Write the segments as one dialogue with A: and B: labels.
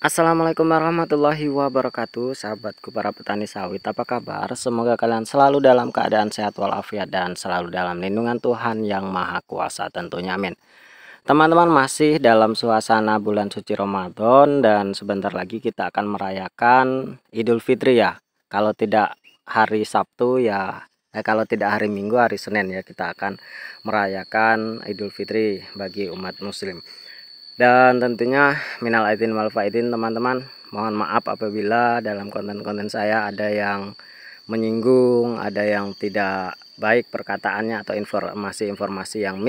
A: Assalamualaikum warahmatullahi wabarakatuh, sahabatku para petani sawit, apa kabar? Semoga kalian selalu dalam keadaan sehat walafiat dan selalu dalam lindungan Tuhan yang Maha Kuasa tentunya, amin. Teman-teman, masih dalam suasana bulan suci Ramadan dan sebentar lagi kita akan merayakan Idul Fitri ya. Kalau tidak hari Sabtu ya, kalau tidak hari Minggu, hari Senin ya, kita akan merayakan Idul Fitri bagi umat muslim. Dan tentunya minal aidin wal faizin teman-teman, mohon maaf apabila dalam konten-konten saya ada yang menyinggung, ada yang tidak baik perkataannya atau informasi-informasi yang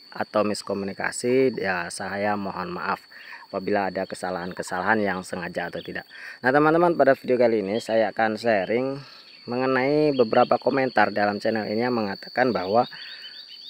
A: atau miskomunikasi ya, saya mohon maaf apabila ada kesalahan-kesalahan yang sengaja atau tidak. Nah teman-teman, pada video kali ini saya akan sharing mengenai beberapa komentar dalam channel ini yang mengatakan bahwa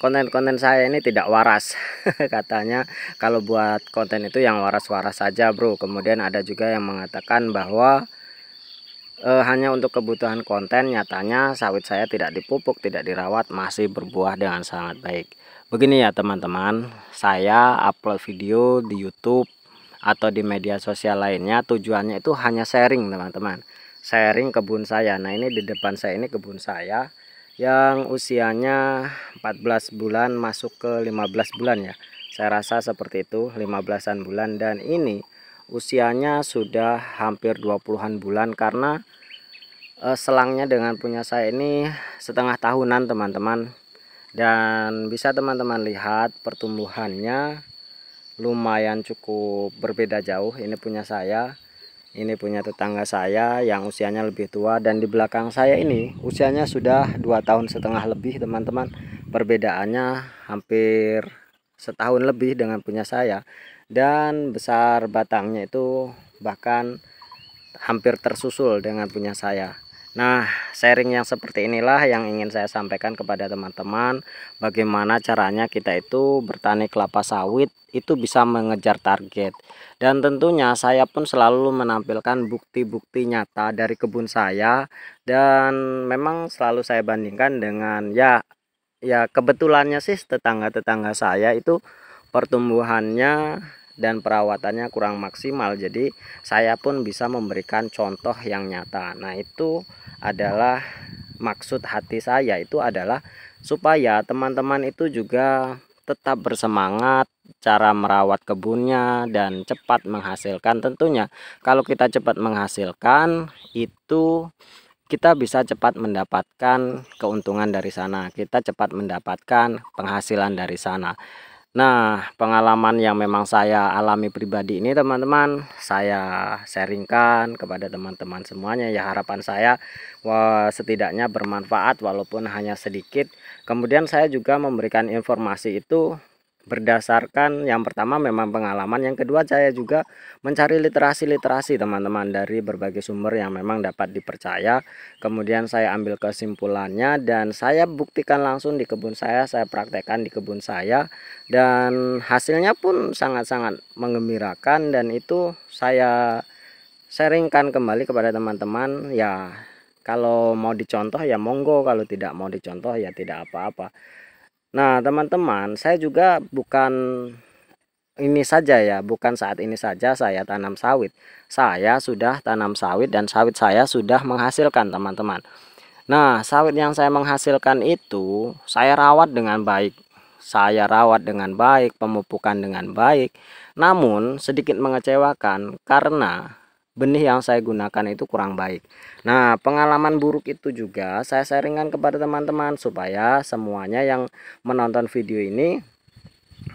A: konten-konten saya ini tidak waras. Katanya kalau buat konten itu yang waras-waras saja bro. Kemudian ada juga yang mengatakan bahwa hanya untuk kebutuhan konten, nyatanya sawit saya tidak dipupuk, tidak dirawat, masih berbuah dengan sangat baik. Begini ya teman-teman, saya upload video di YouTube atau di media sosial lainnya, tujuannya itu hanya sharing teman-teman, sharing kebun saya. Nah ini di depan saya ini kebun saya yang usianya 14 bulan masuk ke 15 bulan ya, saya rasa seperti itu, 15-an bulan. Dan ini usianya sudah hampir 20-an bulan karena selangnya dengan punya saya ini setengah tahunan teman-teman. Dan bisa teman-teman lihat pertumbuhannya lumayan cukup berbeda jauh. Ini punya saya, ini punya tetangga saya yang usianya lebih tua, dan di belakang saya ini usianya sudah 2,5 tahun lebih teman-teman. Perbedaannya hampir setahun lebih dengan punya saya, dan besar batangnya itu bahkan hampir tersusul dengan punya saya. Nah, sharing yang seperti inilah yang ingin saya sampaikan kepada teman-teman, bagaimana caranya kita itu bertani kelapa sawit itu bisa mengejar target. Dan tentunya saya pun selalu menampilkan bukti-bukti nyata dari kebun saya, dan memang selalu saya bandingkan dengan ya kebetulannya sih tetangga-tetangga saya itu pertumbuhannya dan perawatannya kurang maksimal, jadi saya pun bisa memberikan contoh yang nyata. Nah itu adalah maksud hati saya, itu adalah supaya teman-teman itu juga tetap bersemangat cara merawat kebunnya dan cepat menghasilkan. Tentunya kalau kita cepat menghasilkan itu kita bisa cepat mendapatkan keuntungan dari sana, kita cepat mendapatkan penghasilan dari sana. Nah, pengalaman yang memang saya alami pribadi ini teman-teman, saya sharingkan kepada teman-teman semuanya ya. Harapan saya setidaknya bermanfaat walaupun hanya sedikit. Kemudian saya juga memberikan informasi itu berdasarkan yang pertama memang pengalaman, yang kedua saya juga mencari literasi teman-teman dari berbagai sumber yang memang dapat dipercaya. Kemudian saya ambil kesimpulannya dan saya buktikan langsung di kebun saya praktekkan di kebun saya, dan hasilnya pun sangat-sangat menggembirakan, dan itu saya sharingkan kembali kepada teman-teman ya. Kalau mau dicontoh ya monggo, kalau tidak mau dicontoh ya tidak apa-apa. Nah teman-teman, saya juga bukan ini saja ya, bukan saat ini saja saya tanam sawit. Saya sudah tanam sawit dan sawit saya sudah menghasilkan teman-teman. Nah sawit yang saya menghasilkan itu saya rawat dengan baik, pemupukan dengan baik. Namun sedikit mengecewakan karena benih yang saya gunakan itu kurang baik. Nah pengalaman buruk itu juga saya sharingkan kepada teman-teman supaya semuanya yang menonton video ini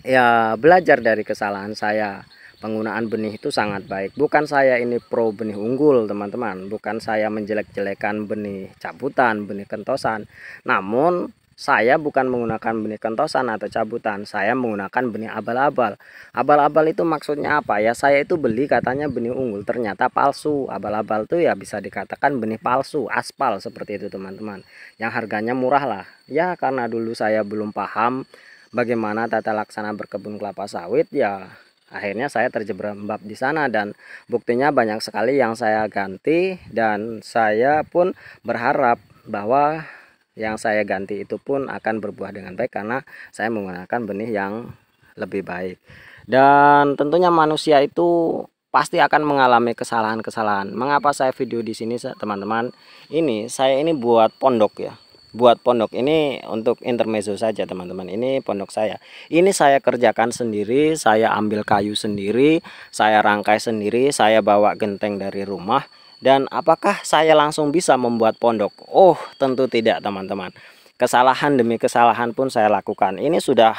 A: ya belajar dari kesalahan saya. Penggunaan benih itu sangat baik. Bukan saya ini pro benih unggul teman-teman, bukan saya menjelek-jelekan benih cabutan, benih kentosan. Namun saya bukan menggunakan benih kentosan atau cabutan, saya menggunakan benih abal-abal. Abal-abal itu maksudnya apa ya? Saya itu beli katanya benih unggul, ternyata palsu. Abal-abal itu ya bisa dikatakan benih palsu, aspal seperti itu teman-teman, yang harganya murah lah. Ya karena dulu saya belum paham bagaimana tata laksana berkebun kelapa sawit ya, akhirnya saya terjerembab di sana, dan buktinya banyak sekali yang saya ganti, dan saya pun berharap bahwa yang saya ganti itu pun akan berbuah dengan baik karena saya menggunakan benih yang lebih baik. Dan tentunya manusia itu pasti akan mengalami kesalahan-kesalahan. Mengapa saya video di sini teman-teman? Ini saya ini buat pondok ya. Buat pondok ini untuk intermezzo saja teman-teman. Ini pondok saya. Ini saya kerjakan sendiri, saya ambil kayu sendiri, saya rangkai sendiri, saya bawa genteng dari rumah. Dan apakah saya langsung bisa membuat pondok? Oh, tentu tidak teman-teman. Kesalahan demi kesalahan pun saya lakukan. Ini sudah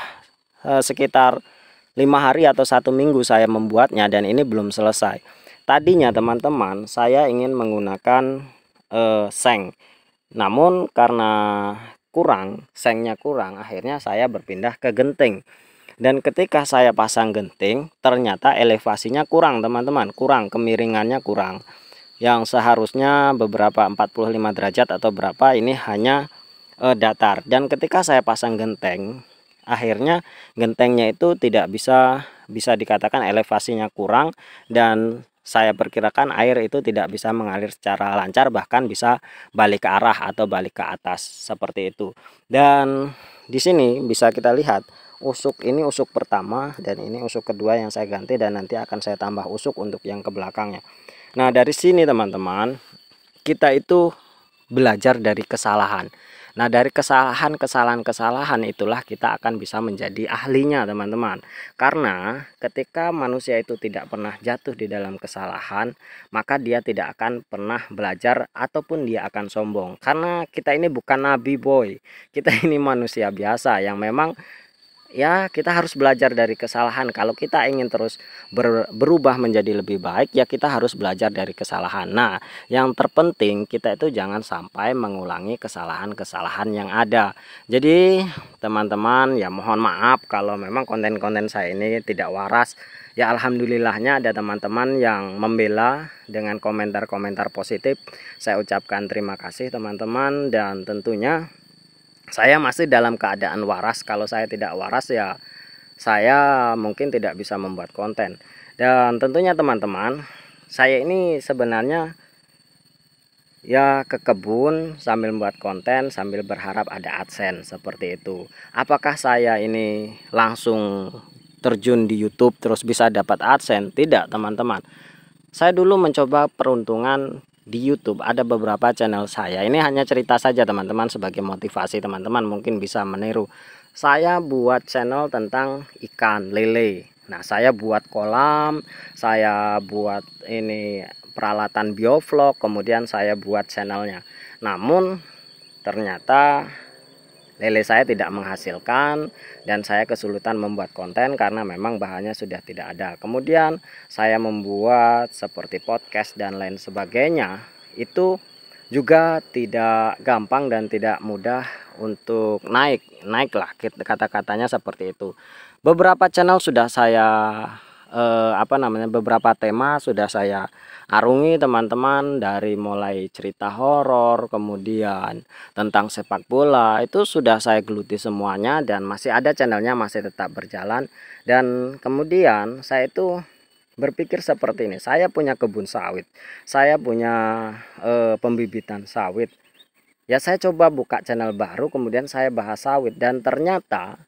A: sekitar 5 hari atau 1 minggu saya membuatnya dan ini belum selesai. Tadinya teman-teman saya ingin menggunakan seng. Namun karena sengnya kurang, akhirnya saya berpindah ke genting. Dan ketika saya pasang genting, ternyata elevasinya kurang teman-teman, kemiringannya kurang. Yang seharusnya beberapa 45 derajat atau berapa, ini hanya datar. Dan ketika saya pasang genteng, akhirnya gentengnya itu tidak bisa dikatakan elevasinya kurang, dan saya perkirakan air itu tidak bisa mengalir secara lancar, bahkan bisa balik ke arah atau balik ke atas seperti itu. Dan di sini bisa kita lihat usuk ini usuk pertama dan ini usuk kedua yang saya ganti, dan nanti akan saya tambah usuk untuk yang ke belakangnya. Nah, dari sini teman-teman, kita itu belajar dari kesalahan. Nah, dari kesalahan itulah kita akan bisa menjadi ahlinya teman-teman. Karena ketika manusia itu tidak pernah jatuh di dalam kesalahan, maka dia tidak akan pernah belajar ataupun dia akan sombong. Karena kita ini bukan nabi boy, kita ini manusia biasa yang memang ya kita harus belajar dari kesalahan. Kalau kita ingin terus berubah menjadi lebih baik, ya kita harus belajar dari kesalahan. Nah, yang terpenting kita itu jangan sampai mengulangi kesalahan-kesalahan yang ada. Jadi teman-teman ya mohon maaf kalau memang konten-konten saya ini tidak waras. Ya alhamdulillahnya ada teman-teman yang membela dengan komentar-komentar positif. Saya ucapkan terima kasih teman-teman, dan tentunya saya masih dalam keadaan waras. Kalau saya tidak waras ya saya mungkin tidak bisa membuat konten. Dan tentunya teman-teman, saya ini sebenarnya ya ke kebun sambil membuat konten sambil berharap ada AdSense seperti itu. Apakah saya ini langsung terjun di YouTube terus bisa dapat AdSense? Tidak teman-teman. Saya dulu mencoba peruntungan di YouTube, ada beberapa channel saya. Ini hanya cerita saja teman-teman, sebagai motivasi teman-teman mungkin bisa meniru. Saya buat channel tentang ikan lele. Nah, saya buat kolam, saya buat ini peralatan biovlog, kemudian saya buat channelnya. Namun ternyata lele saya tidak menghasilkan dan saya kesulitan membuat konten karena memang bahannya sudah tidak ada. Kemudian saya membuat seperti podcast dan lain sebagainya, itu juga tidak gampang dan tidak mudah untuk naiklah kata-katanya seperti itu. Beberapa channel sudah saya beberapa tema sudah saya arungi teman-teman, dari mulai cerita horor, kemudian tentang sepak bola, itu sudah saya geluti semuanya dan masih ada channelnya, masih tetap berjalan. Dan kemudian saya itu berpikir seperti ini, saya punya kebun sawit, saya punya pembibitan sawit, ya saya coba buka channel baru, kemudian saya bahas sawit, dan ternyata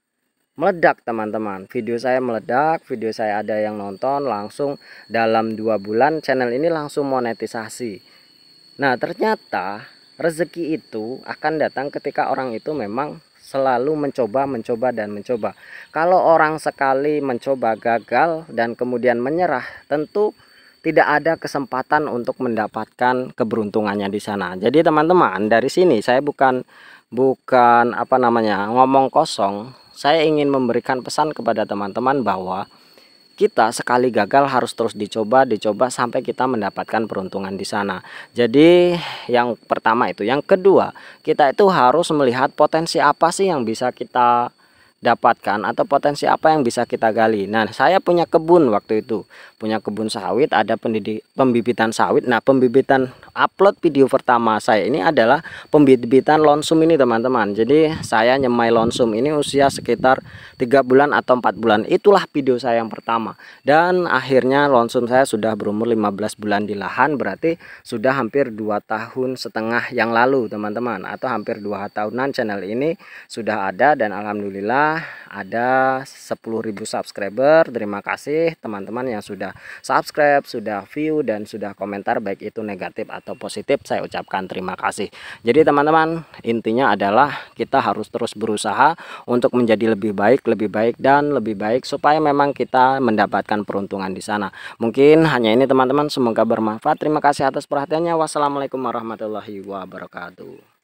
A: meledak teman-teman. Video saya meledak, video saya ada yang nonton, langsung dalam 2 bulan channel ini langsung monetisasi. Nah, ternyata rezeki itu akan datang ketika orang itu memang selalu mencoba dan mencoba. Kalau orang sekali mencoba gagal dan kemudian menyerah, tentu tidak ada kesempatan untuk mendapatkan keberuntungannya di sana. Jadi teman-teman, dari sini saya bukan ngomong kosong. Saya ingin memberikan pesan kepada teman-teman bahwa kita sekali gagal harus terus dicoba sampai kita mendapatkan peruntungan di sana. Jadi yang pertama itu. Yang kedua, kita itu harus melihat potensi apa sih yang bisa kita dapatkan atau potensi apa yang bisa kita gali. Nah, saya punya kebun waktu itu, punya kebun sawit, ada pembibitan sawit. Nah, pembibitan upload video pertama saya ini adalah pembibitan lonsum ini teman-teman. Jadi saya nyemai lonsum ini usia sekitar 3 bulan atau 4 bulan. Itulah video saya yang pertama. Dan akhirnya lonsum saya sudah berumur 15 bulan di lahan, berarti sudah hampir 2,5 tahun yang lalu teman-teman, atau hampir 2 tahunan channel ini sudah ada. Dan alhamdulillah Alhamdulillah ada 10.000 subscriber. Terima kasih teman-teman yang sudah subscribe, sudah view, dan sudah komentar, baik itu negatif atau positif. Saya ucapkan terima kasih. Jadi teman-teman, intinya adalah kita harus terus berusaha untuk menjadi lebih baik dan lebih baik, supaya memang kita mendapatkan peruntungan di sana. Mungkin hanya ini teman-teman, semoga bermanfaat. Terima kasih atas perhatiannya. Wassalamualaikum warahmatullahi wabarakatuh.